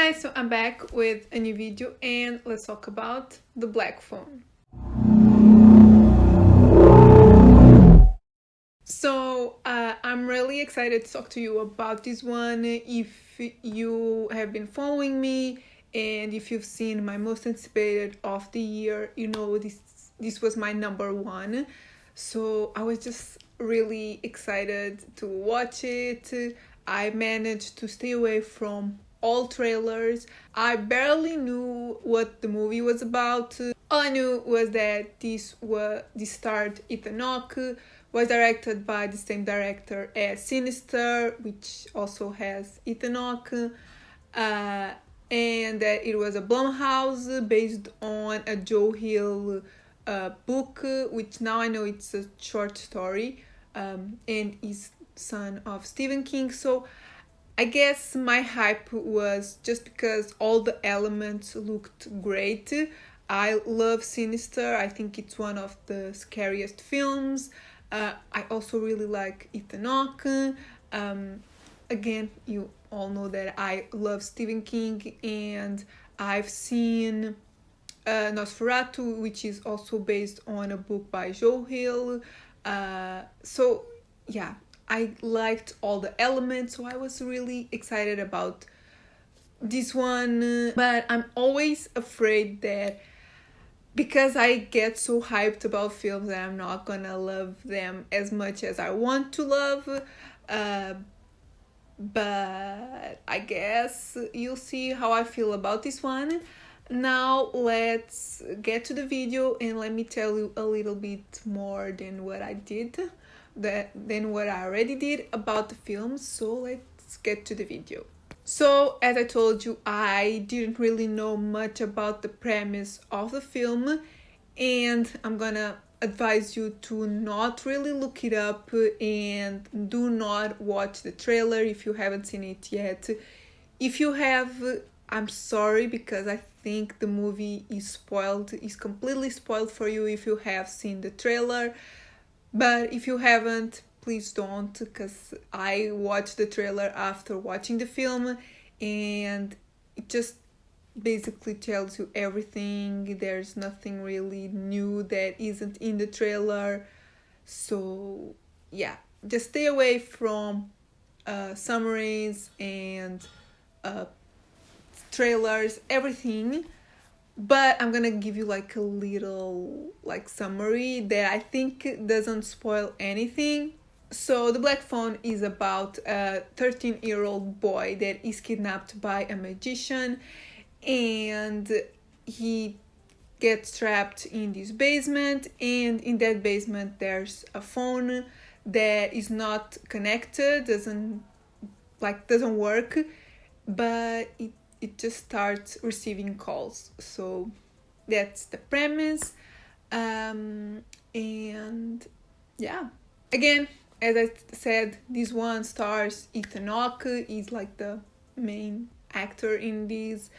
guys, so I'm back with a new video and let's talk about the Black Phone. So I'm really excited to talk to you about this one. If you have been following me and if you've seen my most anticipated of the year, you know this was my number one. So I was just really excited to watch it. I managed to stay away from all trailers. I barely knew what the movie was about. All I knew was that this starred Ethan Hawke, was directed by the same director as Sinister, which also has Ethan Hawke, and that it was a Blumhouse based on a Joe Hill book, which now I know it's a short story, and is son of Stephen King. So I guess my hype was just because all the elements looked great. I love Sinister. I think it's one of the scariest films. I also really like Ethan Hawke. Again, you all know that I love Stephen King, and I've seen Nosferatu, which is also based on a book by Joe Hill. So yeah, I liked all the elements, so I was really excited about this one. But I'm always afraid that because I get so hyped about films that I'm not gonna love them as much as I want to love. But I guess you'll see how I feel about this one. Now let's get to the video and let me tell you a little bit more than what I did, than what I already did about the film. So let's get to the video. So, as I told you, I didn't really know much about the premise of the film, and I'm gonna advise you to not really look it up and do not watch the trailer if you haven't seen it yet. If you have, I'm sorry, because I think the movie is completely spoiled for you if you have seen the trailer. But if you haven't, please don't, because I watched the trailer after watching the film and it just basically tells you everything. There's nothing really new that isn't in the trailer. So yeah, just stay away from summaries and trailers, everything. But I'm gonna give you like a little summary that I think doesn't spoil anything. So the Black Phone is about a 13-year-old boy that is kidnapped by a magician, and he gets trapped in this basement, and in that basement there's a phone that is not connected, doesn't work, but it just starts receiving calls. So that's the premise. And yeah, again, as I said, this one stars Ethan Hawke. He's like the main actor in this.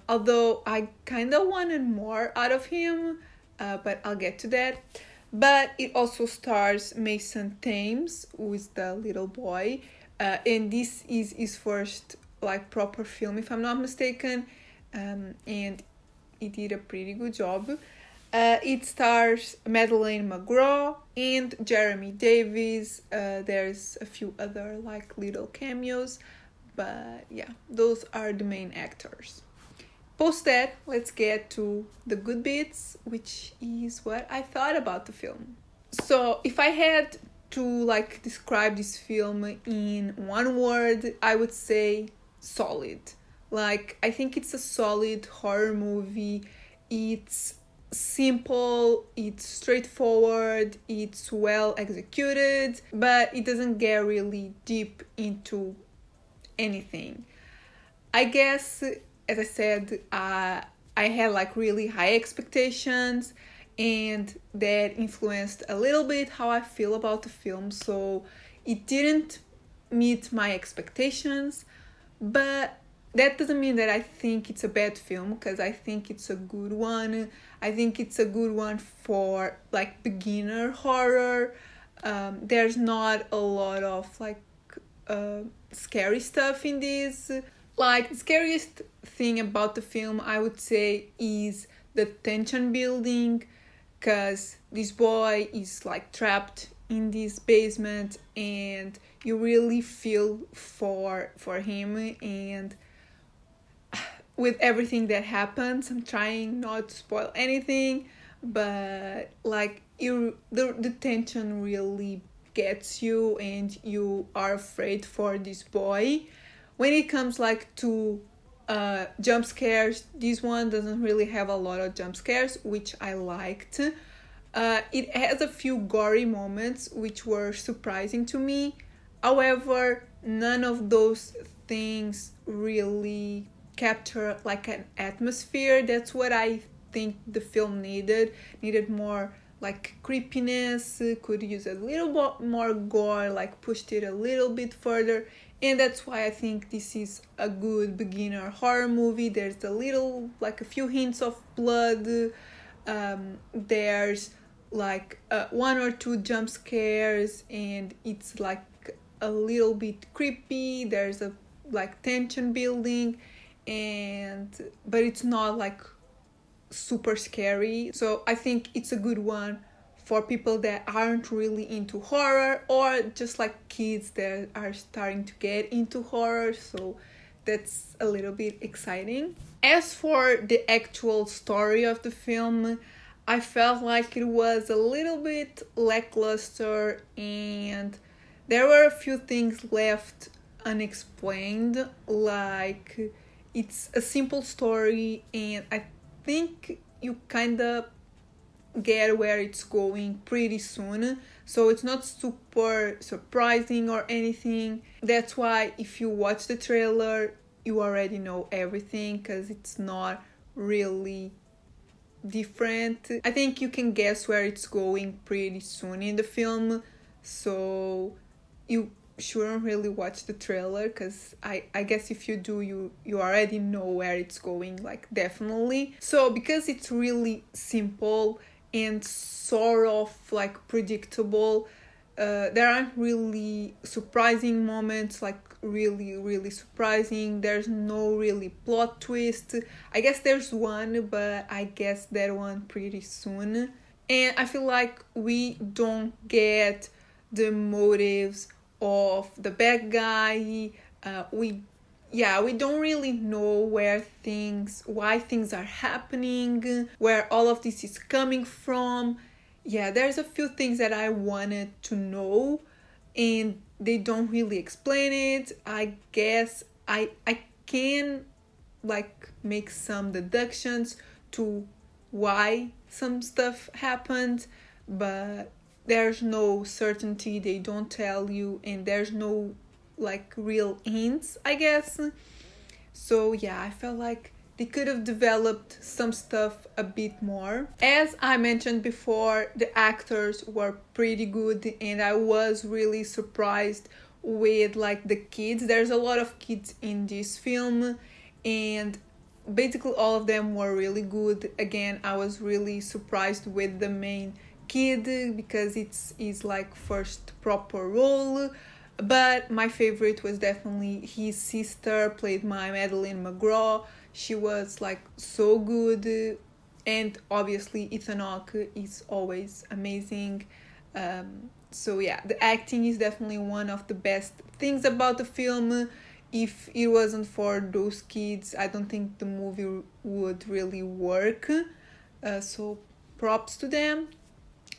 Although I kind of wanted more out of him, but I'll get to that. But it also stars Mason Thames, who is the little boy. And this is his first proper film, if I'm not mistaken. And he did a pretty good job. It stars Madeleine McGraw and Jeremy Davies. There's a few other little cameos, but yeah, those are the main actors. Post that, let's get to the good bits, which is what I thought about the film. So if I had to describe this film in one word, I would say solid. I think it's a solid horror movie. It's simple, it's straightforward, it's well executed, but it doesn't get really deep into anything. I guess, as I said, I had really high expectations, and that influenced a little bit how I feel about the film. So it didn't meet my expectations, but that doesn't mean that I think it's a bad film, because I think it's a good one. I think it's a good one for beginner horror. There's not a lot of scary stuff in this. Like, the scariest thing about the film, I would say, is the tension building, because this boy is like trapped in this basement, and you really feel for him. And with everything that happens, I'm trying not to spoil anything, but like, the tension really gets you, and you are afraid for this boy. When it comes like to jump scares, this one doesn't really have a lot of jump scares, which I liked. It has a few gory moments which were surprising to me. However, none of those things really capture like an atmosphere. That's what I think the film needed more like creepiness, could use a little bit more gore, like pushed it a little bit further. And that's why I think this is a good beginner horror movie. There's a little, like a few hints of blood. There's like one or two jump scares, and it's like a little bit creepy. There's a like tension building, but it's not like super scary. So I think it's a good one for people that aren't really into horror, or just like kids that are starting to get into horror. So that's a little bit exciting. As for the actual story of the film, I felt like it was a little bit lackluster, and there were a few things left unexplained. Like, it's a simple story, and I think you kind of get where it's going pretty soon, so it's not super surprising or anything. That's why if you watch the trailer, you already know everything, because it's not really different. I think you can guess where it's going pretty soon in the film, so you shouldn't really watch the trailer, because I guess if you do, you already know where it's going, like, definitely. So because it's really simple and sort of like predictable, there aren't really surprising moments, like really surprising. There's no really plot twist. I guess there's one, but I guess that one pretty soon. And I feel like we don't get the motives of the bad guy. We don't really know why things are happening, where all of this is coming from. Yeah, there's a few things that I wanted to know, and they don't really explain it. I guess I can like make some deductions to why some stuff happened, but there's no certainty. They don't tell you, and there's no like real hints, I guess. So yeah, I felt like they could have developed some stuff a bit more. As I mentioned before, the actors were pretty good, and I was really surprised with like the kids. There's a lot of kids in this film, and basically all of them were really good. Again, I was really surprised with the main kid, because it's his like first proper role. But my favorite was definitely his sister, played by Madeline McGraw. She was like so good, and obviously Ethan Hawke is always amazing. So yeah, the acting is definitely one of the best things about the film. If it wasn't for those kids, I don't think the movie would really work. So props to them.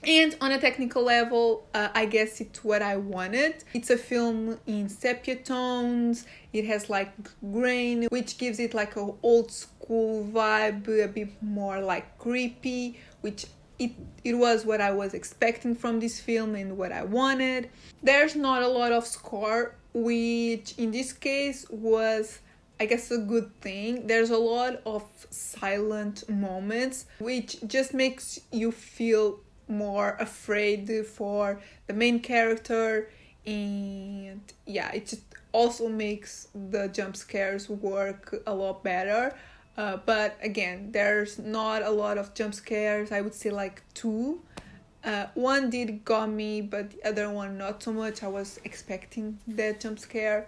And on a technical level, I guess it's what I wanted. It's a film in sepia tones. It has like grain, which gives it like a old school vibe, a bit more like creepy, which it was what I was expecting from this film and what I wanted. There's not a lot of score, which in this case was, I guess, a good thing. There's a lot of silent moments, which just makes you feel more afraid for the main character, and yeah, it just also makes the jump scares work a lot better. But again, there's not a lot of jump scares. I would say like two. One did got me, but the other one not so much. I was expecting that jump scare,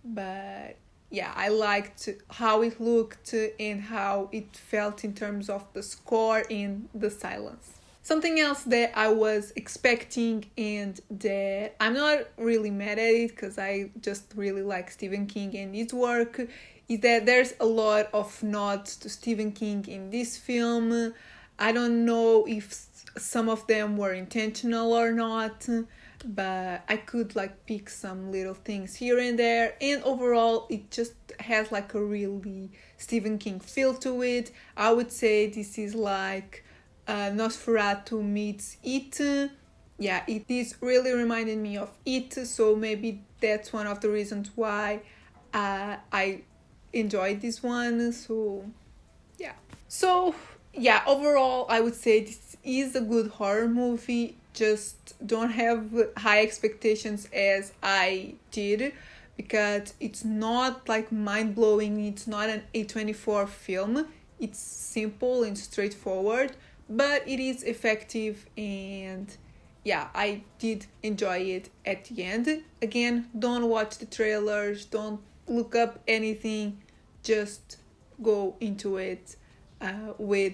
but yeah, I liked how it looked and how it felt in terms of the score and the silence. Something else that I was expecting and that I'm not really mad at it because I just really like Stephen King and his work is that there's a lot of nods to Stephen King in this film. I don't know if some of them were intentional or not, but I could like pick some little things here and there, and overall it just has like a really Stephen King feel to it. I would say this is like Nosferatu meets It. Yeah, it is really reminding me of It, so maybe that's one of the reasons why I enjoyed this one. So yeah, overall I would say this is a good horror movie. Just don't have high expectations as I did, because it's not like mind-blowing. It's not an A24 film. It's simple and straightforward, but it is effective, and yeah, I did enjoy it at the end. Again, don't watch the trailers, don't look up anything, just go into it with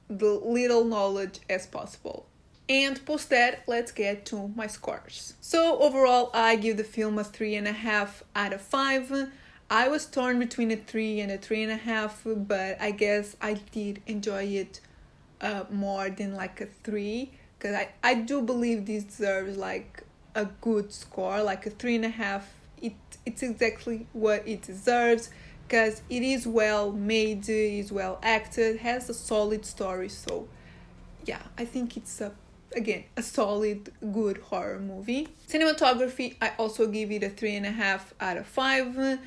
the little knowledge as possible. And post that, let's get to my scores. So overall, I give the film a 3.5 out of 5. I was torn between a 3 and a 3.5, but I guess I did enjoy it more than like a 3, because I do believe this deserves like a good score, like a 3.5. It's exactly what it deserves, because it is well made, it is well acted, has a solid story. So yeah, I think it's again a solid, good horror movie. Cinematography, I also give it a 3.5 out of 5.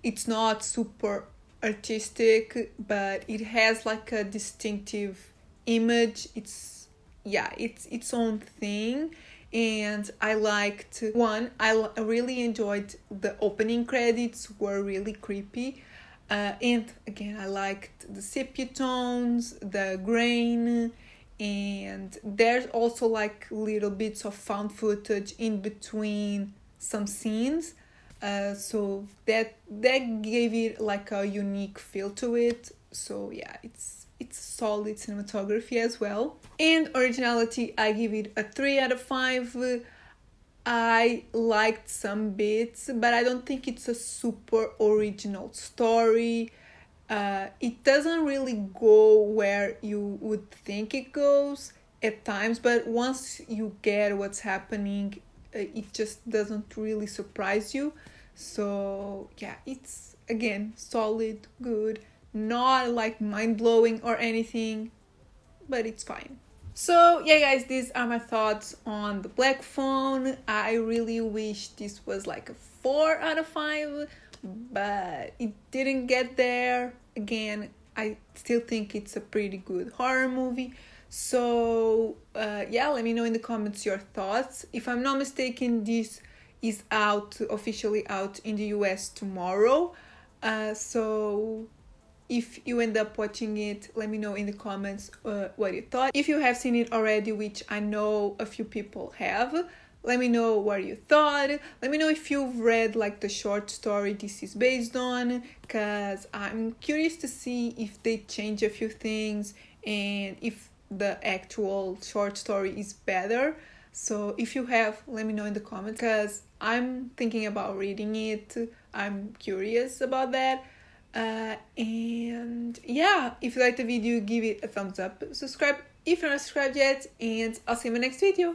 It's not super artistic, but it has like a distinctive image. It's its own thing. And I liked I really enjoyed the opening credits, were really creepy. And again, I liked the sepia tones, the grain, and there's also like little bits of found footage in between some scenes. So that gave it like a unique feel to it. So yeah, it's solid cinematography as well. And originality, I give it a 3 out of 5. I liked some bits, but I don't think it's a super original story. It doesn't really go where you would think it goes at times, but once you get what's happening, it just doesn't really surprise you. So yeah, it's again solid, good, not like mind-blowing or anything, but it's fine. So yeah guys, these are my thoughts on the Black Phone. I really wish this was like a 4 out of 5, but it didn't get there. Again, I still think it's a pretty good horror movie. So yeah, let me know in the comments your thoughts. If I'm not mistaken, this is officially out in the US tomorrow. So if you end up watching it, let me know in the comments what you thought. If you have seen it already, which I know a few people have, let me know what you thought. Let me know if you've read like the short story this is based on, because I'm curious to see if they change a few things and if the actual short story is better. So if you have, let me know in the comments, because I'm thinking about reading it. I'm curious about that. And yeah, if you liked the video, give it a thumbs up, subscribe if you're not subscribed yet, and I'll see you in my next video.